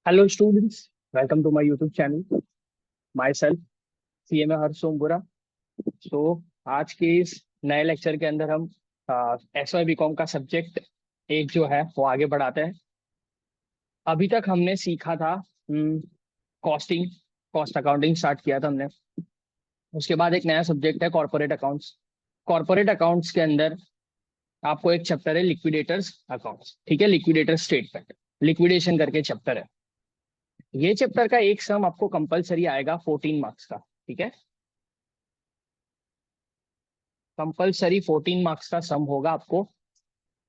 Hello students, welcome to my YouTube channel. माई सेल्फ CMA Harsh Sompura. So आज के इस नए लेक्चर के अंदर हम SY BCom का सब्जेक्ट एक जो है वो आगे बढ़ाते हैं। अभी तक हमने सीखा था कॉस्टिंग, कॉस्ट अकाउंटिंग स्टार्ट किया था हमने। उसके बाद एक नया सब्जेक्ट है कॉर्पोरेट अकाउंट्स। कॉर्पोरेट अकाउंट्स के अंदर आपको एक चैप्टर है लिक्विडेटर्स अकाउंट्स, ठीक है, लिक्विडेटर स्टेटमेंट, लिक्विडेशन करके चैप्टर है। ये चैप्टर का एक सम आपको कंपलसरी आएगा 14 मार्क्स का, ठीक है। कंपलसरी 14 मार्क्स का सम होगा आपको।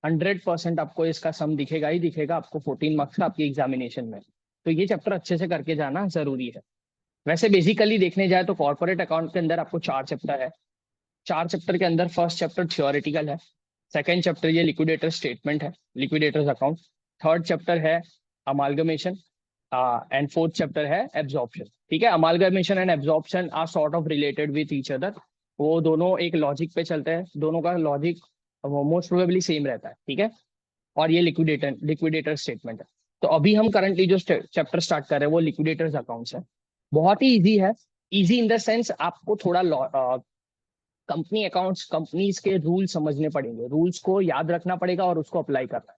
100% आपको इसका सम दिखेगा ही दिखेगा आपको 14 मार्क्स का आपकी एग्जामिनेशन में। तो ये चैप्टर अच्छे से करके जाना जरूरी है। वैसे बेसिकली देखने जाए तो कॉर्पोरेट अकाउंट के अंदर आपको 4 चैप्टर है। 4 चैप्टर के अंदर फर्स्ट चैप्टर थियोरेटिकल है, सेकंड चैप्टर ये लिक्विडेटर स्टेटमेंट है, लिक्विडेटर्स अकाउंट। थर्ड चैप्टर है अमालगमेशन एंड फोर्थ चैप्टर है एब्जॉर्प्शन, ठीक है। Amalgamation and absorption are sort of related with each other. वो दोनों एक लॉजिक पे चलते हैं, दोनों का लॉजिक मोस्ट प्रोबेबली सेम रहता है, ठीक है। और ये लिक्विडेटर स्टेटमेंट है। तो अभी हम करंटली जो चैप्टर स्टार्ट कर रहे हैं वो लिक्विडेटर्स अकाउंट्स है। बहुत ही इजी है। इजी इन द सेंस आपको थोड़ा कंपनी अकाउंट्स, कंपनीज के रूल समझने पड़ेंगे, रूल्स को याद रखना पड़ेगा और उसको अप्लाई करना है।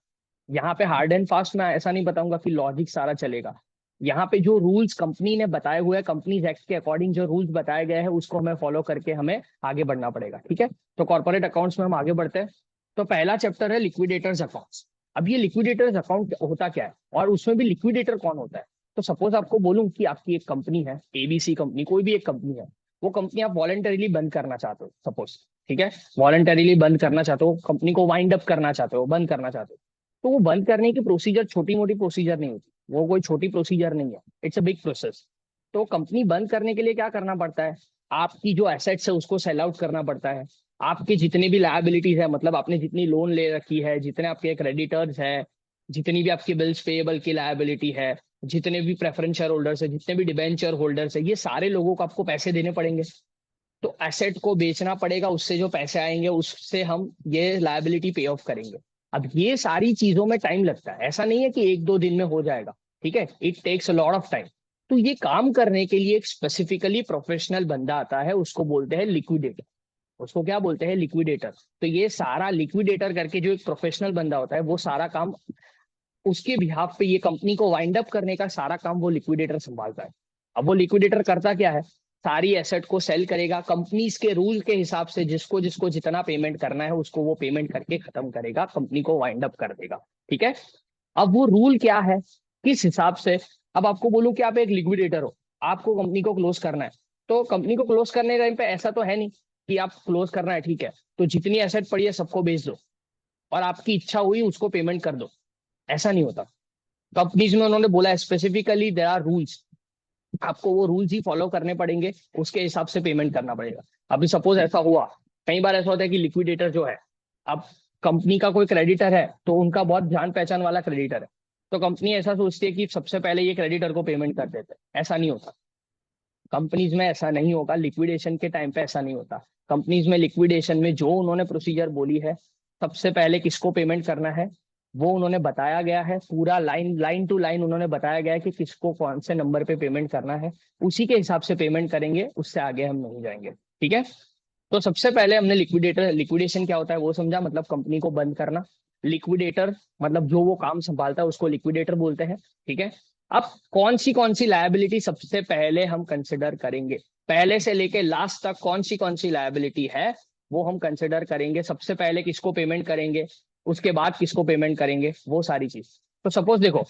यहाँ पे हार्ड एंड फास्ट मैं ऐसा नहीं बताऊंगा कि लॉजिक सारा चलेगा। यहाँ पे जो रूल्स कंपनी ने बताए हुए हैं, कंपनीज एक्ट के अकॉर्डिंग जो रूल्स बताए गए हैं उसको हमें फॉलो करके हमें आगे बढ़ना पड़ेगा, ठीक है। तो कॉर्पोरेट अकाउंट्स में हम आगे बढ़ते हैं। तो पहला चैप्टर है लिक्विडेटर्स अकाउंट्स। अब ये लिक्विडेटर्स अकाउंट होता क्या है और उसमें भी लिक्विडेटर कौन होता है। तो सपोज आपको बोलूं कि आपकी एक कंपनी है, ABC कंपनी, कोई भी एक कंपनी है। वो कंपनी आप वॉलंटरीली बंद करना चाहते हो सपोज, ठीक है। वॉलंटरीली बंद करना चाहते हो, कंपनी को वाइंड अप करना चाहते हो, बंद करना चाहते हो। तो वो बंद करने की प्रोसीजर छोटी मोटी प्रोसीजर नहीं होती, वो कोई छोटी प्रोसीजर नहीं है, इट्स अ बिग प्रोसेस। तो कंपनी बंद करने के लिए क्या करना पड़ता है, आपकी जो एसेट्स है उसको सेल आउट करना पड़ता है। आपके जितने भी लायबिलिटीज है, मतलब आपने जितनी लोन ले रखी है, जितने आपके क्रेडिटर्स है, जितनी भी आपकी बिल्स पेएबल की लायबिलिटी है, जितने भी प्रेफरेंस शेयर होल्डर्स है, जितने भी डिबेंचर होल्डर्स है, ये सारे लोगों को आपको पैसे देने पड़ेंगे। तो एसेट को बेचना पड़ेगा, उससे जो पैसे आएंगे उससे हम ये लायबिलिटी पे ऑफ करेंगे। अब ये सारी चीजों में टाइम लगता है, ऐसा नहीं है कि एक दो दिन में हो जाएगा, ठीक है। It takes a lot of time. तो ये काम करने के लिए एक स्पेसिफिकली प्रोफेशनल बंदा आता है, उसको बोलते हैं लिक्विडेटर। उसको क्या बोलते हैं, लिक्विडेटर। तो ये सारा लिक्विडेटर करके जो एक प्रोफेशनल बंदा होता है वो सारा काम उसके बिहाफ पे, ये कंपनी को वाइंड अप करने का सारा काम वो लिक्विडेटर संभालता है। अब वो लिक्विडेटर करता क्या है, सारी एसेट को सेल करेगा, कंपनीज के रूल के हिसाब से जिसको जिसको जितना पेमेंट करना है उसको वो पेमेंट करके खत्म करेगा, कंपनी को वाइंड अप कर देगा, ठीक है। अब वो रूल क्या है, किस हिसाब से। अब आपको बोलूं कि आप एक लिक्विडेटर हो, आपको कंपनी को क्लोज करना है। तो कंपनी को क्लोज करने टाइम पे ऐसा तो है नहीं कि आप क्लोज करना है, ठीक है, तो जितनी एसेट पड़ी है सबको बेच दो और आपकी इच्छा हुई उसको पेमेंट कर दो, ऐसा नहीं होता। कंपनीज में उन्होंने बोला है स्पेसिफिकली देयर आर रूल्स, आपको वो रूल्स ही फॉलो करने पड़ेंगे, उसके हिसाब से पेमेंट करना पड़ेगा। अभी सपोज ऐसा हुआ, कई बार ऐसा होता है कि लिक्विडेटर जो है, अब कंपनी का कोई क्रेडिटर है तो उनका बहुत जान पहचान वाला क्रेडिटर है, तो कंपनी ऐसा सोचती है कि सबसे पहले ये क्रेडिटर को पेमेंट कर देते हैं। ऐसा नहीं होता कंपनीज में, ऐसा नहीं होगा लिक्विडेशन के टाइम पे, ऐसा नहीं होता कंपनीज में। लिक्विडेशन में जो उन्होंने प्रोसीजर बोली है, सबसे पहले किसको पेमेंट करना है वो उन्होंने बताया गया है, पूरा लाइन लाइन टू लाइन उन्होंने बताया गया है कि किसको कौन से नंबर पे पेमेंट करना है, उसी के हिसाब से पेमेंट करेंगे, उससे आगे हम नहीं जाएंगे, ठीक है। तो सबसे पहले हमने लिक्विडेटर, लिक्विडेशन क्या होता है वो समझा, मतलब कंपनी को बंद करना। लिक्विडेटर मतलब जो वो काम संभालता है उसको लिक्विडेटर बोलते हैं, ठीक है। अब कौन सी लायबिलिटी सबसे पहले हम कंसिडर करेंगे, पहले से लेके लास्ट तक कौन सी लायबिलिटी है वो हम कंसिडर करेंगे। सबसे पहले किसको पेमेंट करेंगे, उसके बाद किसको पेमेंट करेंगे, वो सारी चीज। तो सपोज देखो,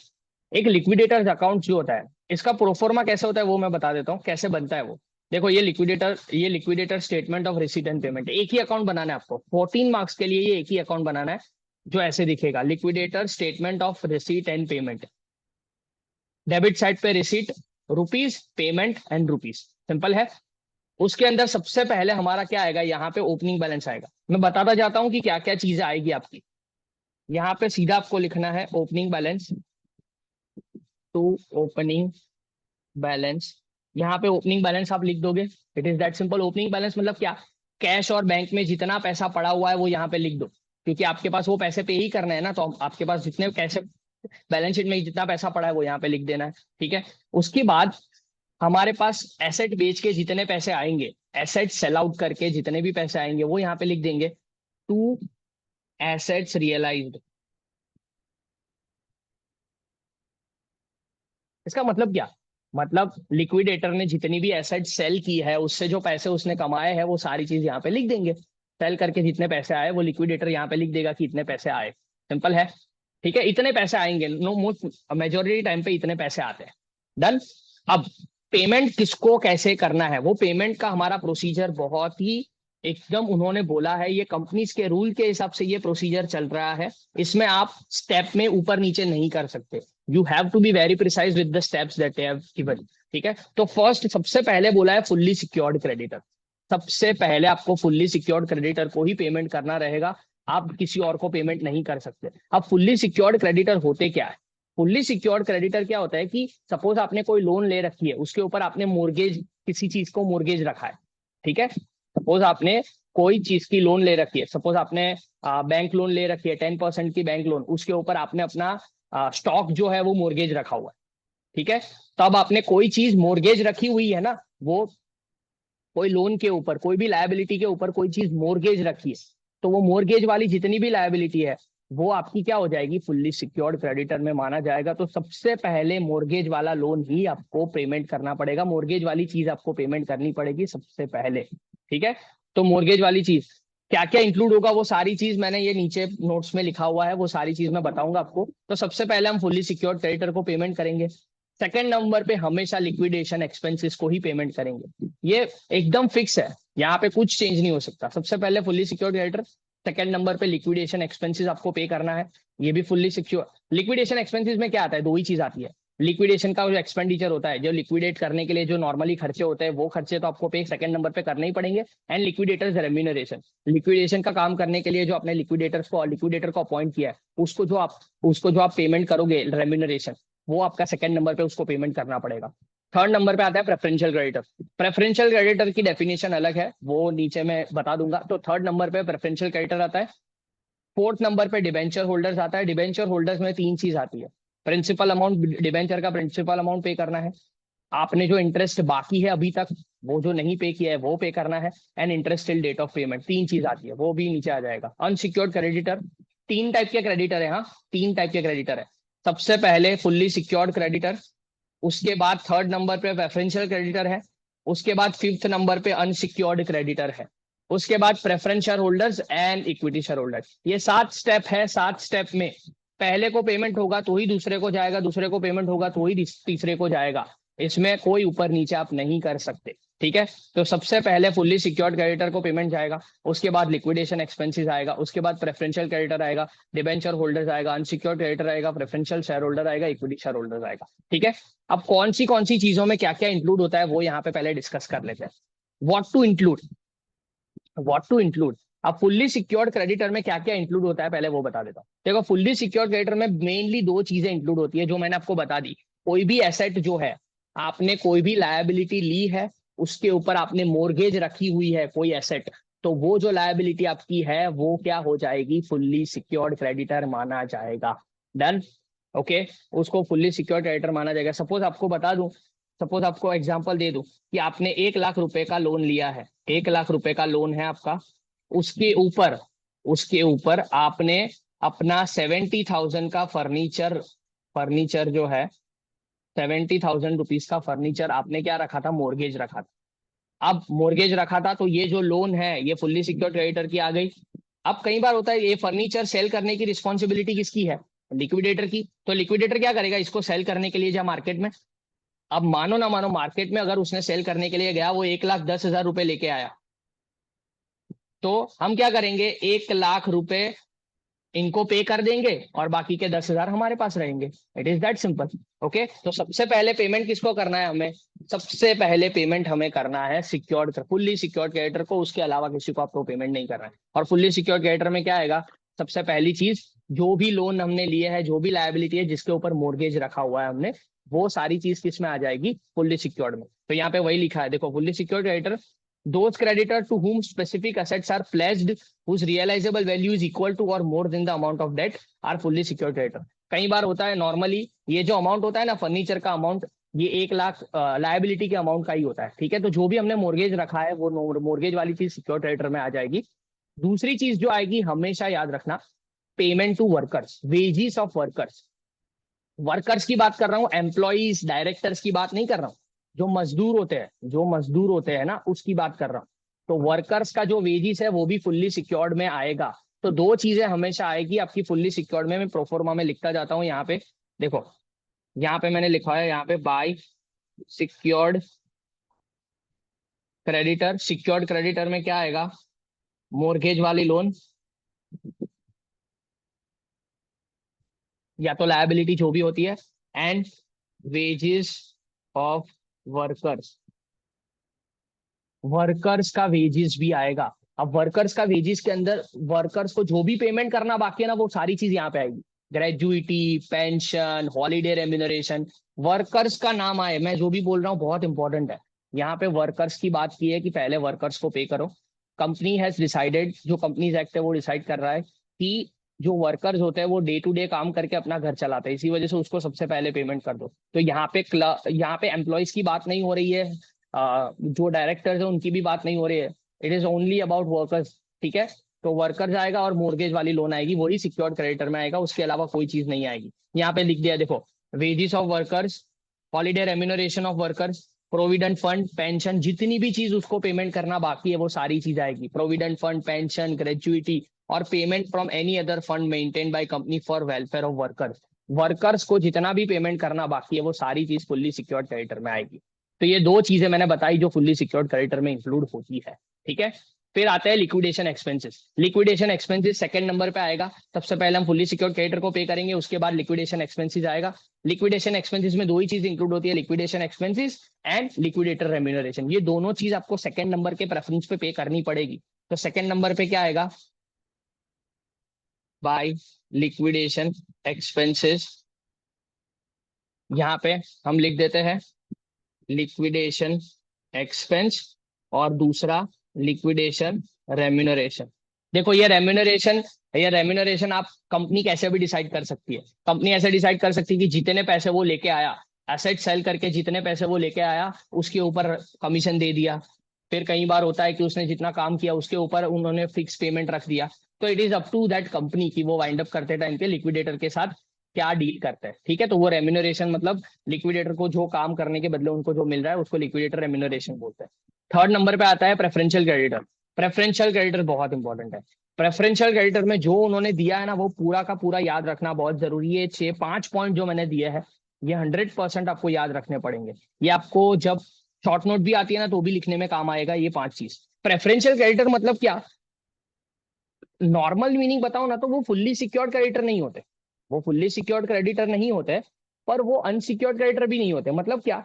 एक लिक्विडेटर अकाउंट जो होता है, इसका प्रोफोर्मा कैसे होता है वो मैं बता देता हूँ, कैसे बनता है वो। देखो ये liquidator statement of receipt and payment, एक ही अकाउंट बनाना है आपको 14 मार्क्स के लिए, ये एक ही अकाउंट बनाना है जो ऐसे दिखेगा, liquidator statement of receipt and payment. Debit side पे receipt rupees, payment and rupees, simple है। उसके अंदर सबसे पहले हमारा क्या आएगा, यहाँ पे ओपनिंग बैलेंस आएगा। मैं बताता जाता हूँ कि क्या क्या चीजें आएगी आपकी। यहाँ पे सीधा आपको लिखना है opening balance to opening balance. यहाँ पे ओपनिंग बैलेंस आप लिख दोगे, it is that simple. Opening balance मतलब क्या, कैश और बैंक में जितना पैसा पड़ा हुआ है वो यहाँ पे लिख दो, क्योंकि आपके पास वो पैसे पे ही करना है ना, तो आपके पास जितने कैसे बैलेंस शीट में जितना पैसा पड़ा है वो यहाँ पे लिख देना है, ठीक है। उसके बाद हमारे पास एसेट बेच के जितने पैसे आएंगे, एसेट सेल आउट करके जितने भी पैसे आएंगे वो यहाँ पे लिख देंगे, टू एसेट्स रियलाइज्ड। इसका मतलब क्या, मतलब लिक्विडेटर ने जितनी भी एसेट सेल की है उससे जो पैसे उसने कमाए हैं वो सारी चीज यहाँ पे लिख देंगे। सेल करके जितने पैसे आए वो लिक्विडेटर यहाँ पे लिख देगा कि इतने पैसे आए, सिंपल है, ठीक है। इतने पैसे आएंगे, नो मोस्ट मेजोरिटी टाइम पे इतने पैसे आते हैं, डन। अब पेमेंट किसको कैसे करना है, वो पेमेंट का हमारा प्रोसीजर बहुत ही एकदम उन्होंने बोला है, ये कंपनीज के रूल के हिसाब से ये प्रोसीजर चल रहा है। इसमें आप स्टेप में ऊपर नीचे नहीं कर सकते, you have to be very precise with the steps that they have given, ठीक है। तो फर्स्ट सबसे पहले बोला है फुल्ली सिक्योर्ड क्रेडिटर, सबसे पहले आपको फुल्ली सिक्योर्ड क्रेडिटर को ही पेमेंट करना रहेगा, आप किसी और को पेमेंट नहीं कर सकते। अब फुल्ली सिक्योर्ड क्रेडिटर होते क्या है, फुल्ली सिक्योर्ड क्रेडिटर क्या होता है कि सपोज आपने कोई लोन ले रखी है, उसके ऊपर आपने मोर्गेज, किसी चीज को मोर्गेज रखा है, ठीक है। सपोज आपने कोई चीज की लोन ले रखी है, सपोज आपने बैंक लोन ले रखी है 10% की बैंक लोन, उसके ऊपर आपने अपना स्टॉक जो है वो मोर्गेज रखा हुआ है, ठीक है। तब आपने कोई चीज मोर्गेज रखी हुई है ना, वो कोई लोन के ऊपर, कोई भी लायबिलिटी के ऊपर कोई चीज मोर्गेज रखी है, तो वो मोर्गेज वाली जितनी भी लायबिलिटी है वो आपकी क्या हो जाएगी, फुल्ली सिक्योर्ड क्रेडिटर में माना जाएगा। तो सबसे पहले मोर्गेज वाला लोन ही आपको पेमेंट करना पड़ेगा, मोर्गेज वाली चीज आपको पेमेंट करनी पड़ेगी सबसे पहले, ठीक है। तो मोर्गेज वाली चीज क्या क्या इंक्लूड होगा, वो सारी चीज मैंने ये नीचे नोट्स में लिखा हुआ है, वो सारी चीज मैं बताऊंगा आपको। तो सबसे पहले हम फुल्ली सिक्योर्ड क्रेडिटर को पेमेंट करेंगे। सेकंड नंबर पे हमेशा लिक्विडेशन एक्सपेंसेस को ही पेमेंट करेंगे, ये एकदम फिक्स है, यहाँ पे कुछ चेंज नहीं हो सकता। सबसे पहले fully secured creditor, second number पे लिक्विडेशन एक्सपेंसेस आपको पे करना है, ये भी फुल्ली सिक्योर। लिक्विडेशन एक्सपेंसेस में क्या आता है, दो ही चीज आती है। लिक्विडेशन का जो एक्सपेंडिचर होता है, जो लिक्विडेट करने के लिए जो नॉर्मली खर्चे होते हैं, वो खर्चे तो आपको पे सेकंड नंबर पे करने ही पड़ेंगे। एंड लिक्विडेटर्स रेम्यूनरेशन, लिक्विडेशन का काम करने के लिए जो अपने लिक्विडेटर्स को, लिक्विडेटर को अपॉइंट किया है, उसको जो आप पेमेंट करोगे रेम्यूनरेशन, वो आपका सेकंड नंबर पे उसको पेमेंट करना पड़ेगा। थर्ड नंबर पे आता है प्रेफरेंशियल क्रेडिटर। प्रेफरेंशियल क्रेडिटर की डेफिनेशन अलग है, वो नीचे मैं बता दूंगा। तो थर्ड नंबर पे प्रेफरेंशियल क्रेडिटर आता है। फोर्थ नंबर पे डिबेंचर होल्डर्स आता है। डिबेंचर होल्डर्स में तीन चीज आती है, प्रिंसिपल अमाउंट, डिबेंचर का प्रिंसिपल अमाउंट पे करना है, आपने जो इंटरेस्ट बाकी है अभी तक वो जो नहीं पे किया है वो पे करना है, and interest till date of payment, तीन चीज आती है, वो भी नीचे आ जाएगा। अनसिक्योर्ड क्रेडिटर, तीन टाइप के क्रेडिटर है, हाँ तीन टाइप के क्रेडिटर है। सबसे पहले फुल्ली सिक्योर्ड क्रेडिटर, उसके बाद थर्ड नंबर पे प्रेफरेंशियल क्रेडिटर है, उसके बाद फिफ्थ नंबर पे अनसिक्योर्ड क्रेडिटर है, उसके बाद preference share holders and equity share holders. ये 7 स्टेप है, 7 स्टेप में पहले को पेमेंट होगा तो ही दूसरे को जाएगा, दूसरे को पेमेंट होगा तो ही तीसरे को जाएगा, इसमें कोई ऊपर नीचे आप नहीं कर सकते, ठीक है। तो सबसे पहले फुल्ली सिक्योर्ड क्रेडिटर को पेमेंट जाएगा, उसके बाद लिक्विडेशन एक्सपेंसेस आएगा, उसके बाद प्रेफरेंशियल क्रेडिटर आएगा, डिबेंचर होल्डर्स आएगा, अनसिक्योर्ड क्रेडिटर आएगा, प्रेफरेंशियल शेयर होल्डर आएगा, इक्विटी शेयर होल्डर आएगा, ठीक है। अब कौन सी चीजों में क्या क्या इंक्लूड होता है वो यहाँ पे पहले डिस्कस कर लेते हैं। What to include, what to include. अब फुल्ली सिक्योर्ड क्रेडिटर में क्या क्या इंक्लूड होता है पहले वो बता देता हूँ। देखो फुल्ली सिक्योर्ड क्रेडिटर में मेनली दो चीजें इंक्लूड होती है जो मैंने आपको बता दी। कोई भी एसेट जो है, आपने कोई भी लायबिलिटी ली है, उसके ऊपर आपने मोर्गेज रखी हुई है कोई एसेट, तो वो जो लायबिलिटी आपकी है वो क्या हो जाएगी, फुल्ली सिक्योर्ड क्रेडिटर माना जाएगा, डन, ओके। उसको फुल्ली सिक्योर्ड क्रेडिटर माना जाएगा। सपोज आपको बता दूं, सपोज आपको एग्जांपल दे दूं कि आपने 1 लाख रुपए का लोन लिया है, 1 लाख रुपए का लोन है आपका, उसके ऊपर आपने अपना 70,000 का फर्नीचर, फर्नीचर जो है 70,000 रुपीज का फर्नीचर आपने क्या रखा था, मोर्गेज रखा था। अब मोर्गेज रखा था तो ये जो लोन है ये फुल्ली सिक्योर्ड क्रेडिटर की आ गई। अब कई बार होता है ये फर्नीचर सेल करने की रिस्पॉन्सिबिलिटी किसकी है, लिक्विडेटर की। तो लिक्विडेटर क्या करेगा, इसको सेल करने के लिए जा मार्केट में। अब मानो ना मानो मार्केट में अगर उसने सेल करने के लिए गया, वो 1,10,000 रुपए लेके आया, तो हम क्या करेंगे, 1 लाख रुपए इनको पे कर देंगे और बाकी के 10,000 हमारे पास रहेंगे। It is that simple, okay. तो सबसे पहले पेमेंट किसको करना है हमें, सबसे पहले पेमेंट हमें करना है सिक्योर्ड, फुल्ली सिक्योर्ड क्रेडिटर को, उसके अलावा किसी को आपको पेमेंट नहीं करना है। और फुल्ली सिक्योर्ड क्रेडिटर में क्या आएगा, सबसे पहली चीज, जो भी लोन हमने लिए है, जो भी लायबिलिटी है जिसके ऊपर मोर्गेज रखा हुआ है हमने, वो सारी चीज किस में आ जाएगी, फुल्ली सिक्योर्ड में। तो यहाँ पे वही लिखा है, देखो fully secured creditor, those creditor to whom specific assets are pledged whose realizable value is equal to or more than the amount of debt are fully secured creditor। कई बार होता है नॉर्मली ये जो अमाउंट होता है ना फर्नीचर का amount, ये 1 लाख लायबिलिटी के अमाउंट का ही होता है। ठीक है, तो जो भी हमने मोर्गेज रखा है वो मोर्गेज वाली चीज सिक्योर क्रेडिटर में आ जाएगी। दूसरी चीज जो आएगी, हमेशा याद रखना, payment to workers, wages of workers. Workers की बात कर रहा हूँ, एम्प्लॉइज डायरेक्टर्स की बात नहीं कर रहा हूँ। जो मजदूर होते हैं, जो मजदूर होते हैं ना, उसकी बात कर रहा हूँ। तो वर्कर्स का जो वेजिस है वो भी फुल्ली सिक्योर्ड में आएगा। तो दो चीजें हमेशा आएगी आपकी फुल्ली सिक्योर्ड में। मैं प्रोफोर्मा में लिखता जाता हूँ यहाँ पे, देखो यहाँ पे मैंने लिखा है, यहाँ पे by secured creditor. Secured creditor में क्या आएगा, मोर्गेज वाली लोन या तो लायबिलिटी जो भी होती है, and wages of workers. Workers का वेजेस भी आएगा। अब वर्कर्स का वेजेस के अंदर वर्कर्स को जो भी पेमेंट करना बाकी है ना, वो सारी चीज यहाँ पे आएगी। ग्रेजुइटी, पेंशन, हॉलीडे रेम्यूनरेशन, वर्कर्स का नाम आए, मैं जो भी बोल रहा हूँ बहुत इंपॉर्टेंट है। यहाँ पे वर्कर्स की बात की है कि पहले वर्कर्स को पे करो। कंपनी हैज डिसाइडेड, जो कंपनीज एक्ट है वो डिसाइड कर रहा है कि जो वर्कर्स होते हैं वो डे टू डे काम करके अपना घर चलाते हैं, इसी वजह से उसको सबसे पहले पेमेंट कर दो। तो यहाँ पे एम्प्लॉयज की बात नहीं हो रही है, जो डायरेक्टर्स है उनकी भी बात नहीं हो रही है, it is only about workers. ठीक है, तो वर्कर्स आएगा और मोर्गेज वाली लोन आएगी, वही सिक्योर्ड क्रेडिटर में आएगा, उसके अलावा कोई चीज नहीं आएगी। यहाँ पे लिख दिया देखो, wages of workers, holiday remuneration of workers, provident fund, pension, जितनी भी चीज उसको पेमेंट करना बाकी है वो सारी चीज आएगी। प्रोविडेंट फंड, पेंशन, ग्रेजुइटी और payment from any other fund maintain by company for welfare of workers. Workers को जितना भी पेमेंट करना बाकी है वो सारी चीज फुल्ली सिक्योर्ड क्रेडिटर में आएगी। तो ये दो चीजें मैंने बताई जो फुल्ली सिक्योर्ड क्रेडिटर में इंक्लूड होती है। ठीक है, फिर आते हैं liquidation expenses. Liquidation expenses second number पे आएगा। सबसे पहले हम फुल्ली सिक्योर्ड क्रेडिटर को पे करेंगे, उसके बाद लिक्विडेशन एक्सपेंसेस आएगा। लिक्विडेशन एक्सपेंसेस में दो ही चीज इंक्लूड होती है, liquidation expenses and liquidator remuneration. ये दोनों चीज आपको सेकंड नंबर के प्रेफरेंस पे करनी पड़ेगी। तो सेकंड नंबर पे क्या आएगा, बाय लिक्विडेशन एक्सपेंसेस। यहाँ पे हम लिख देते हैं लिक्विडेशन एक्सपेंस और दूसरा लिक्विडेशन रेम्यूनरेशन। देखो ये रेम्यूनरेशन आप कंपनी कैसे भी डिसाइड कर सकती है। कंपनी ऐसे डिसाइड कर सकती है कि जितने पैसे वो लेके आया, एसेट सेल करके जितने पैसे वो लेके आया उसके ऊपर कमीशन दे दिया। फिर कई बार होता है कि उसने जितना काम किया उसके ऊपर उन्होंने फिक्स पेमेंट रख दिया। तो it is up to that company की वो वाइंड अप करते टाइम पे लिक्विडेटर के साथ क्या डील करता है। ठीक है, तो वो रेम्यूनरेशन मतलब लिक्विडेटर को जो काम करने के बदले उनको जो मिल रहा है उसको लिक्विडेटर रेम्यूनरेशन बोलते हैं। थर्ड नंबर पे आता है प्रेफरेंशियल क्रेडिटर। प्रेफरेंशियल क्रेडिटर बहुत इंपॉर्टेंट है। प्रेफरेंशियल क्रेडिटर में जो उन्होंने दिया है ना वो पूरा का पूरा याद रखना बहुत जरूरी है। 6-5 पॉइंट जो मैंने दिए हैं ये 100% आपको याद रखने पड़ेंगे। ये आपको जब शॉर्ट नोट भी आती है ना तो भी लिखने में काम आएगा ये 5 चीज। प्रेफरेंशियल क्रेडिटर मतलब क्या, नॉर्मल मीनिंग बताओ ना तो वो फुल्ली सिक्योर्ड क्रेडिटर नहीं होते। वो फुल्ली सिक्योर्ड क्रेडिटर नहीं होते, पर वो अनसिक्योर्ड क्रेडिटर भी नहीं होते। मतलब क्या,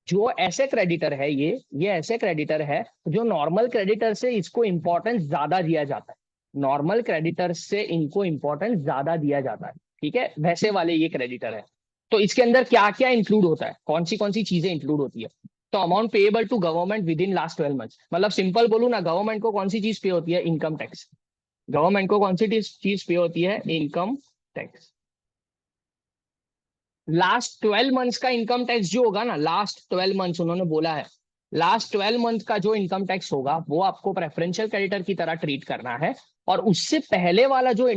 जो ऐसे क्रेडिटर है, ये ऐसे क्रेडिटर है जो नॉर्मल क्रेडिटर से इसको इंपॉर्टेंस ज्यादा दिया जाता है। नॉर्मल क्रेडिटर से इनको इंपॉर्टेंस ज्यादा दिया जाता है। ठीक है, वैसे वाले ये क्रेडिटर है। तो इसके अंदर क्या क्या इंक्लूड होता है, कौन सी चीजें इंक्लूड होती है। तो amount payable to government within last 12 months, मतलब सिंपल बोलू ना, गवर्नमेंट को कौन सी चीज पे होती है, इनकम टैक्स। गवर्नमेंट को कौन सी चीज पे होती है, इनकम टैक्स। लास्ट 12 मंथ्स का इनकम टैक्स जो होगा ना, लास्ट 12 मंथ्स उन्होंने बोला है, लास्ट 12 मंथ का जो इनकम टैक्स होगा वो आपको प्रेफरेंशियल क्रेडिटर की तरह ट्रीट करना है। और उससे पहले वाला जो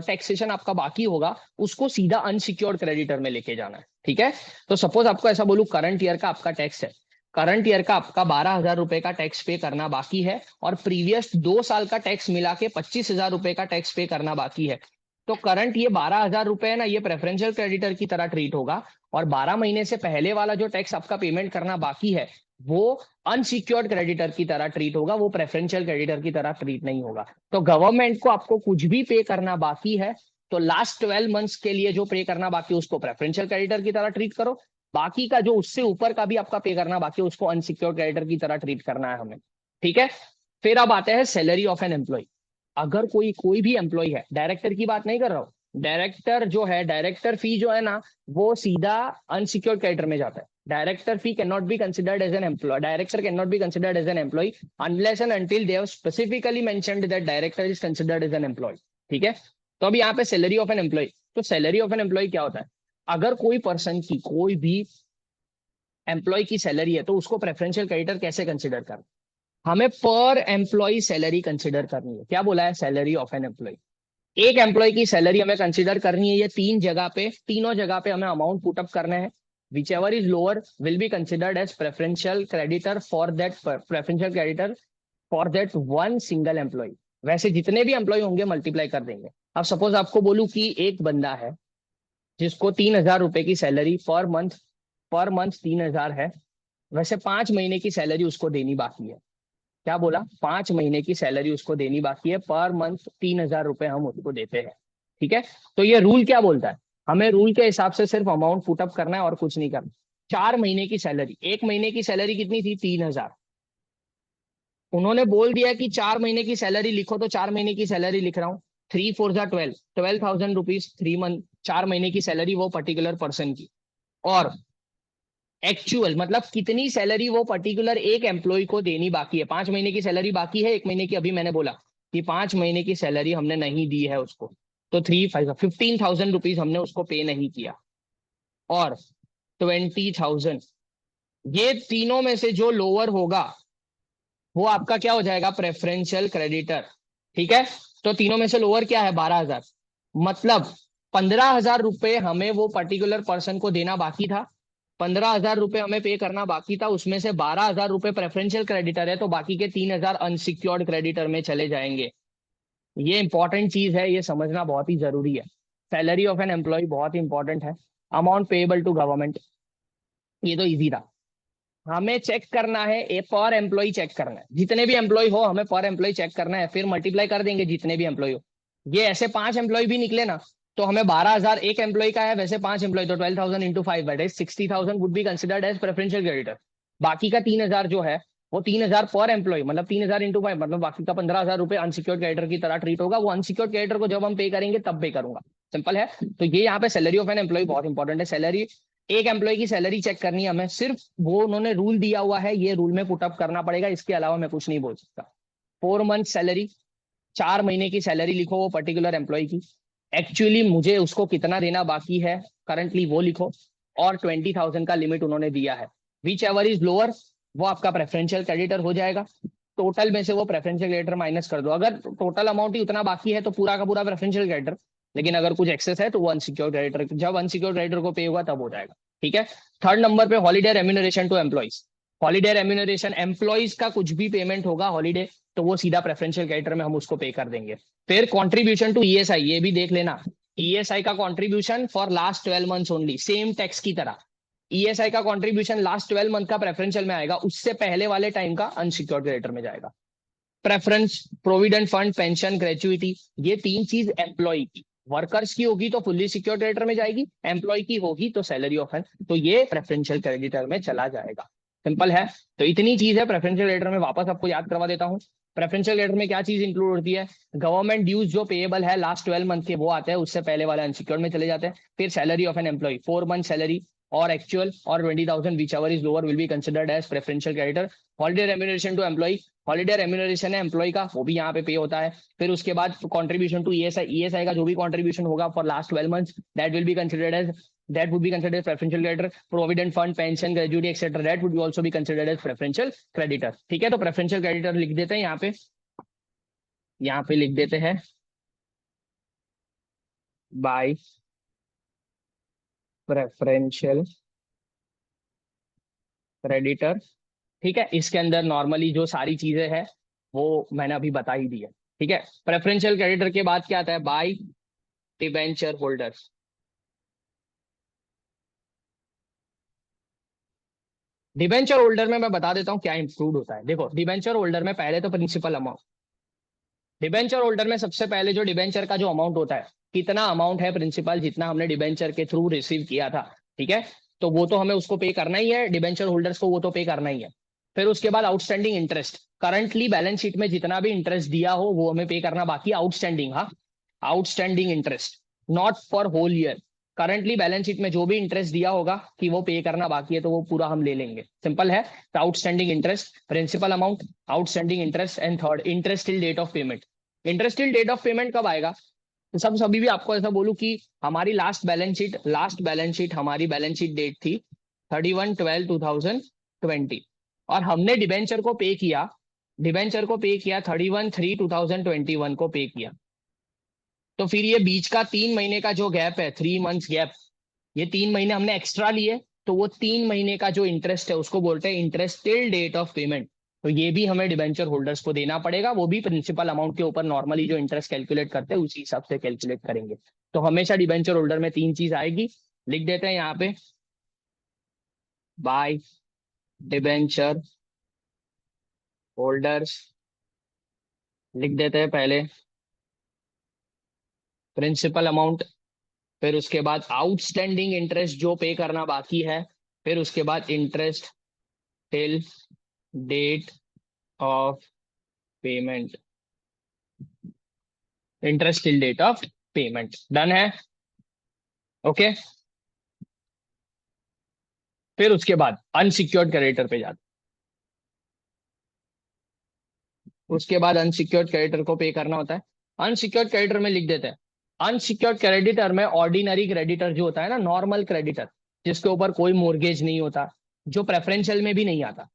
टैक्सेशन आपका बाकी होगा उसको सीधा अनसिक्योर्ड क्रेडिटर में लेके जाना है। ठीक है, तो सपोज आपको ऐसा बोलूं, करंट ईयर का आपका टैक्स है, करंट ईयर का आपका 12,000 रुपए का टैक्स पे करना बाकी है और प्रीवियस 2 साल का टैक्स मिला के 25,000 रुपए का टैक्स पे करना बाकी है। तो करंट ये 12,000 रुपए है ना, ये प्रेफरेंशियल क्रेडिटर की तरह ट्रीट होगा। और 12 महीने से पहले वाला जो टैक्स आपका पेमेंट करना बाकी है वो अनसिक्योर्ड क्रेडिटर की तरह ट्रीट होगा, वो प्रेफरेंशियल क्रेडिटर की तरह ट्रीट नहीं होगा। तो गवर्नमेंट को आपको कुछ भी पे करना बाकी है तो लास्ट 12 मंथ्स के लिए जो पे करना बाकी है उसको प्रेफरेंशियल क्रेडिटर की तरह ट्रीट करो। बाकी का जो उससे ऊपर का भी आपका पे करना बाकी है उसको अनसिक्योर्ड क्रेडिटर की तरह ट्रीट करना है हमें। ठीक है, फिर अब आते हैं सैलरी ऑफ एन एम्प्लॉय। अगर कोई भी एम्प्लॉय है, डायरेक्टर की बात नहीं कर रहा हूं, डायरेक्टर जो है, डायरेक्टर फी जो है ना वो सीधा अनसिक्योर्ड क्रेडिटर में जाता है। Director fee can not be considered as an employee, director can not be considered as an employee unless and until they have specifically mentioned that director is considered as an employee. ठीक है, तो अभी यहाँ पे salary of an employee, तो salary of an employee क्या होता है, अगर कोई पर्सन की कोई भी एम्प्लॉय की सैलरी है तो उसको प्रेफरेंशियल क्रेडिटर कैसे कंसिडर करना, हमें पर एम्प्लॉय सैलरी कंसिडर करनी है। क्या बोला है, सैलरी ऑफ एन एम्प्लॉय, एक एम्प्लॉय की सैलरी हमें कंसिडर करनी है। ये तीन जगह पे, तीनों जगह पे हमें अमाउंट पुटअप करना है। Whichever is lower will be considered as preferential creditor for that, preferential creditor for that one single employee. वैसे जितने भी एम्प्लॉय होंगे मल्टीप्लाई कर देंगे। अब सपोज आपको बोलूं कि एक बंदा है जिसको 3,000 रुपए की सैलरी पर मंथ 3,000 है, वैसे 5 महीने की सैलरी उसको देनी बाकी है। क्या बोला, 5 महीने की सैलरी उसको देनी बाकी है, पर मंथ 3,000 रुपए हम उसको देते हैं। ठीक है, तो ये रूल क्या बोलता है, हमें रूल के हिसाब से सिर्फ अमाउंट पुटअप करना है और कुछ नहीं करना। 4 महीने की सैलरी, एक महीने की सैलरी कितनी थी, 3,000। उन्होंने बोल दिया कि 4 महीने की सैलरी लिखो, तो 4 महीने की सैलरी लिख रहा हूँ। 3 4 जा 12, 12,000 रुपीज 3 मंथ, 4 महीने की सैलरी वो पर्टिकुलर पर्सन की। और एक्चुअल मतलब कितनी सैलरी वो पर्टिकुलर एक एम्प्लॉय को देनी बाकी है। 5 महीने की सैलरी बाकी है, एक महीने की अभी मैंने बोला कि 5 महीने की सैलरी हमने नहीं दी है उसको, तो 15,000 रुपीज हमने उसको पे नहीं किया। और 20,000, ये तीनों में से जो लोअर होगा वो आपका क्या हो जाएगा, प्रेफरेंशियल क्रेडिटर। ठीक है, तो तीनों में से लोअर क्या है, 12,000। मतलब 15,000 रुपए हमें वो पर्टिकुलर पर्सन को देना बाकी था, 15,000 रुपए हमें पे करना बाकी था, उसमें से 12,000 रुपए प्रेफरेंशियल क्रेडिटर है, तो बाकी के 3,000 अनसिक्योर्ड क्रेडिटर में चले जाएंगे। ये इंपॉर्टेंट चीज है, ये समझना बहुत ही जरूरी है। सैलरी ऑफ एन एम्प्लॉय बहुत ही इंपॉर्टेंट है। अमाउंट पेएबल टू गवर्नमेंट, ये तो इजी था। हमें चेक करना है, ए पर एम्प्लॉय चेक करना है, जितने भी एम्प्लॉय हो हमें पर एम्प्लॉय चेक करना है, फिर मल्टीप्लाई कर देंगे जितने भी एम्प्लॉय हो। ये ऐसे 5 एम्प्लॉय भी निकले ना, तो हमें 12,000 एक एम्प्लॉय का है, वैसे 5 एम्प्लॉय तो 12,000 into 5 that is 60,000 would be considered as preferential creditor. बाकी का 3,000 जो है वो 3,000 पर एम्प्लॉय, मतलब 3,000 इंटू 5, मतलब बाकी का 15,000 रुपए अनसिक्योर्ड क्रेडिटर की तरह ट्रीट होगा। वो अनसिक्योर्ड क्रेडिटर को जब हम पे करेंगे तब पे करूंगा, सिंपल है। तो ये यहाँ पे सैलरी ऑफ एन एम्प्लॉय बहुत इंपॉर्टेंट है। सैलरी, एक एम्प्लॉय की सैलरी चेक करनी है हमें, सिर्फ वो उन्होंने रूल दिया हुआ है, ये रूल में पुटअप करना पड़ेगा, इसके अलावा मैं कुछ नहीं बोल सकता। 4 मंथ सैलरी, 4 महीने की सैलरी लिखो वो पर्टिकुलर एम्प्लॉय की, एक्चुअली मुझे उसको कितना देना बाकी है करंटली वो लिखो, और 20,000 का लिमिट उन्होंने दिया है। विच एवर इज लोअर वो आपका प्रेफरेंशियल क्रेडिटर हो जाएगा। टोटल में से वो प्रेफरेंशियल क्रेडिटर माइनस कर दो, अगर टोटल अमाउंट ही उतना बाकी है तो पूरा का पूरा प्रेफरेंशियल क्रेडिटर, लेकिन अगर कुछ एक्सेस है तो वो अनसिक्योर्ड क्रेडिटर, जब अनसिक्योर्ड क्रेडिटर को पे होगा तब हो जाएगा। ठीक है, थर्ड नंबर पे holiday remuneration to employees. Holiday remuneration, employees का कुछ भी पेमेंट होगा हॉलीडे, तो वो सीधा प्रेफरेंशियल क्रेडिटर में हम उसको पे कर देंगे। फिर कंट्रीब्यूशन टू ईएसआई, ये भी देख लेना, ईएसआई का contribution for last 12 months only, same tax की तरह। ईएसआई का कंट्रीब्यूशन लास्ट 12 मंथ का प्रेफरेंशियल में आएगा, उससे पहले वाले टाइम का अनसिक्योर्ड क्रेडिटर में जाएगा। Preference, provident fund, pension, gratuity, ये तीन चीज एम्प्लॉय की, वर्कर्स की होगी तो फुल्ली सिक्योर क्रेडिटर में जाएगी, एम्प्लॉय की होगी तो सैलरी ऑफ एन, तो ये प्रेफरेंशियल क्रेडिटर में चला जाएगा। सिंपल है, तो इतनी चीज है प्रेफरेंशियल क्रेडिटर में। वापस आपको याद करवा देता हूँ, प्रेफरेंशियल क्रेडिटर में क्या चीज इंक्लूड होती है, गवर्नमेंट ड्यूज जो पेएबल है लास्ट 12 मंथ के वो आते हैं, उससे पहले वाले अनसिक्योर्ड में चले जाते हैं। फिर salary of an employee, 4 month salary और एक्चुअल और 20,000 whichever is lower will be considered as preferential creditor. Holiday remuneration to employee, holiday remuneration है एम्प्लॉय का, वो भी यहाँ पे पे होता है। फिर उसके बाद कंट्रीब्यूशन टू ईएसआई, ईएसआई का जो भी कंट्रीब्यूशन होगा for last 12 months that will be considered as, that would be considered preferential creditor, provident fund, pension, gratuity etc that would also be considered as preferential creditor। ठीक है, तो preferential creditor लिख देते हैं यहाँ पे लिख देते हैं बाय प्रेफरेंशियल क्रेडिटर। ठीक है, इसके अंदर नॉर्मली जो सारी चीजें हैं वो मैंने अभी बता ही दी है। ठीक है, प्रेफरेंशियल क्रेडिटर के बाद क्या आता है, by debenture holder. Debenture holder में मैं बता देता हूँ क्या इंक्लूड होता है। देखो, डिबेंचर होल्डर में पहले तो प्रिंसिपल अमाउंट, डिबेंचर होल्डर में सबसे पहले जो डिबेंचर का जो अमाउंट होता है, कितना अमाउंट है प्रिंसिपल जितना हमने डिबेंचर के थ्रू रिसीव किया था, ठीक है, तो वो तो हमें उसको पे करना ही है, डिबेंचर होल्डर्स को वो तो पे करना ही है। फिर उसके बाद outstanding interest, currently balance sheet में जितना भी इंटरेस्ट दिया हो वो हमें पे करना बाकी, आउटस्टैंडिंग, हाँ, outstanding interest, not for whole year. Currently balance sheet में जो भी इंटरेस्ट दिया होगा कि वो पे करना बाकी है तो वो पूरा हम ले लेंगे, सिंपल है। तो outstanding interest, principal amount, outstanding interest and third interest till date of payment. Interest till date of payment कब आएगा, तो सब सभी भी आपको ऐसा बोलूं कि हमारी लास्ट बैलेंस शीट हमारी बैलेंस शीट डेट थी 31/12/2020, और हमने डिबेंचर को पे किया 31/3/2021 को पे किया। तो फिर ये बीच का 3 महीने का जो गैप है, 3 मंथ्स गैप, ये 3 महीने हमने एक्स्ट्रा लिए, तो वो 3 महीने का जो इंटरेस्ट है उसको बोलते हैं interest till date of payment. तो ये भी हमें डिबेंचर होल्डर्स को देना पड़ेगा, वो भी प्रिंसिपल अमाउंट के ऊपर नॉर्मली जो इंटरेस्ट कैलकुलेट करते हैं उसी हिसाब से कैलकुलेट करेंगे। तो हमेशा डिबेंचर होल्डर में 3 चीज आएगी, लिख देते हैं यहाँ पे, बाय डिबेंचर होल्डर्स, लिख देते हैं पहले प्रिंसिपल अमाउंट, फिर उसके बाद आउटस्टैंडिंग इंटरेस्ट जो पे करना बाकी है, फिर उसके बाद interest till date of payment, interest till date of payment. Done है? ओके। फिर उसके बाद अनसिक्योर्ड क्रेडिटर पे जाते, उसके बाद अनसिक्योर्ड क्रेडिटर को पे करना होता है। अनसिक्योर्ड क्रेडिटर में लिख देते हैं, अनसिक्योर्ड क्रेडिटर में ऑर्डिनरी क्रेडिटर जो होता है ना, नॉर्मल क्रेडिटर जिसके ऊपर कोई मोर्गेज नहीं होता, जो प्रेफरेंशियल में भी नहीं आता,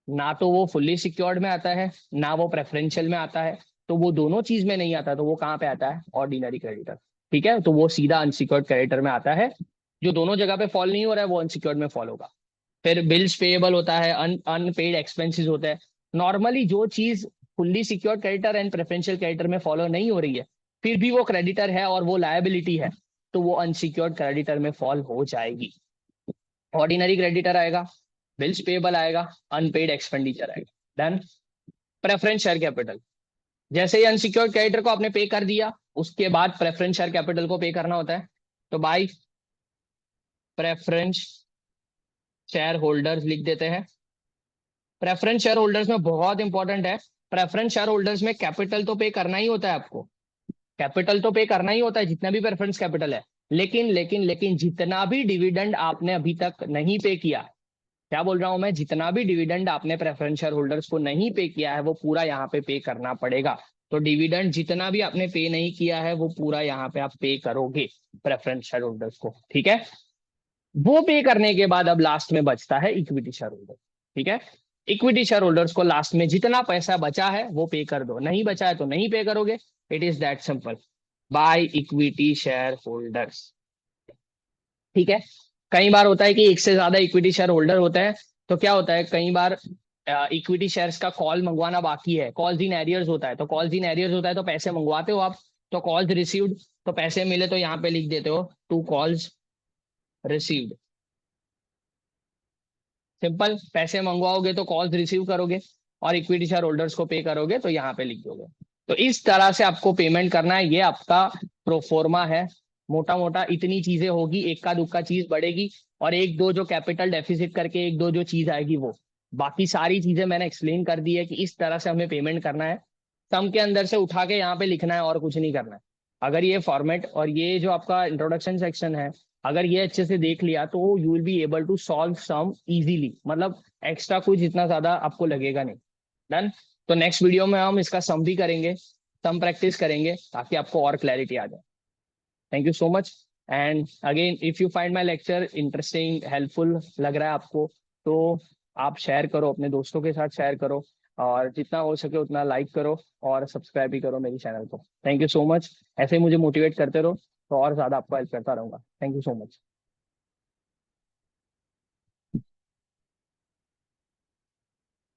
ना तो वो फुल्ली सिक्योर्ड में आता है ना वो प्रेफरेंशियल में आता है, तो वो दोनों चीज में नहीं आता, तो वो कहाँ पे आता है? Ordinary creditor. ठीक है, तो वो सीधा अनसिक्योर्ड क्रेडिटर में आता है। जो दोनों जगह पे फॉल नहीं हो रहा है वो अनसिक्योर्ड में फॉल होगा। फिर बिल्स पेएबल होता है, अनपेड एक्सपेंसेस होते हैं। नॉर्मली जो चीज fully secured creditor and preferential creditor में फॉलो नहीं हो रही है, फिर भी वो क्रेडिटर है और वो लायबिलिटी है, तो वो अनसिक्योर्ड क्रेडिटर में फॉल हो जाएगी। ऑर्डिनरी क्रेडिटर आएगा, बिल्स पेएबल आएगा, अनपेड एक्सपेंडिचर आएगा। डन। प्रेफरेंस शेयर कैपिटल, जैसे ही अनसिक्योर्ड क्रेडिटर को आपने पे कर दिया, उसके बाद प्रेफरेंस शेयर कैपिटल को पे करना होता है। तो बाय प्रेफरेंस शेयर होल्डर्स लिख देते हैं। प्रेफरेंस शेयर होल्डर्स में बहुत इंपॉर्टेंट है, प्रेफरेंस शेयर होल्डर्स में कैपिटल तो पे करना ही होता है आपको, कैपिटल तो पे करना ही होता है जितना भी प्रेफरेंस कैपिटल है, लेकिन जितना भी डिविडेंड आपने अभी तक नहीं पे किया, क्या बोल रहा हूं मैं, जितना भी डिविडेंड आपने प्रेफरेंस शेयर होल्डर्स को नहीं पे किया है वो पूरा यहाँ पे करना पड़ेगा। तो डिविडेंड जितना भी आपने पे नहीं किया है वो पूरा यहाँ पे आप पे करोगे प्रेफरेंस शेयर होल्डर्स को। ठीक है, वो पे करने के बाद अब लास्ट में बचता है इक्विटी शेयर होल्डर। ठीक है, इक्विटी शेयर होल्डर्स को लास्ट में जितना पैसा बचा है वो पे कर दो, नहीं बचा है तो नहीं पे करोगे। It is that simple. By equity share holders. ठीक है, कई बार होता है कि एक से ज्यादा इक्विटी शेयर होल्डर होते हैं, तो क्या होता है कई बार इक्विटी शेयर्स का कॉल मंगवाना बाकी है, कॉल्स इन एरियर्स होता है, तो कॉल्स इन एरियर्स होता है तो पैसे मंगवाते हो आप, तो कॉल्स रिसीव्ड, तो पैसे मिले तो यहाँ पे लिख देते हो टू कॉल्स रिसीव्ड। सिंपल, पैसे मंगवाओगे तो कॉल्स रिसीव करोगे और इक्विटी शेयर होल्डर्स को पे करोगे तो यहाँ पे लिख दोगे। तो इस तरह से आपको पेमेंट करना है, ये आपका प्रोफोर्मा है। मोटा मोटा इतनी चीजें होगी, इक्का दुक्का चीज बढ़ेगी और एक दो जो कैपिटल डेफिसिट करके एक दो जो चीज आएगी वो, बाकी सारी चीजें मैंने एक्सप्लेन कर दी है कि इस तरह से हमें पेमेंट करना है। सम के अंदर से उठा के यहाँ पे लिखना है और कुछ नहीं करना है। अगर ये फॉर्मेट और ये जो आपका इंट्रोडक्शन सेक्शन है, अगर ये अच्छे से देख लिया तो you will be able to solve sum easily, मतलब एक्स्ट्रा कुछ इतना ज्यादा आपको लगेगा नहीं। डन। तो नेक्स्ट वीडियो में हम इसका सम भी करेंगे, सम प्रैक्टिस करेंगे ताकि आपको और क्लैरिटी आ जाए। Thank you so much. And again if you find my lecture interesting helpful लग रहा है आपको, तो आप शेयर करो, अपने दोस्तों के साथ शेयर करो और जितना हो सके उतना लाइक करो और सब्सक्राइब भी करो मेरी चैनल को। थैंक यू सो मच, ऐसे ही मुझे मोटिवेट करते रहो तो और ज्यादा आपको हेल्प करता रहूंगा। Thank you so much.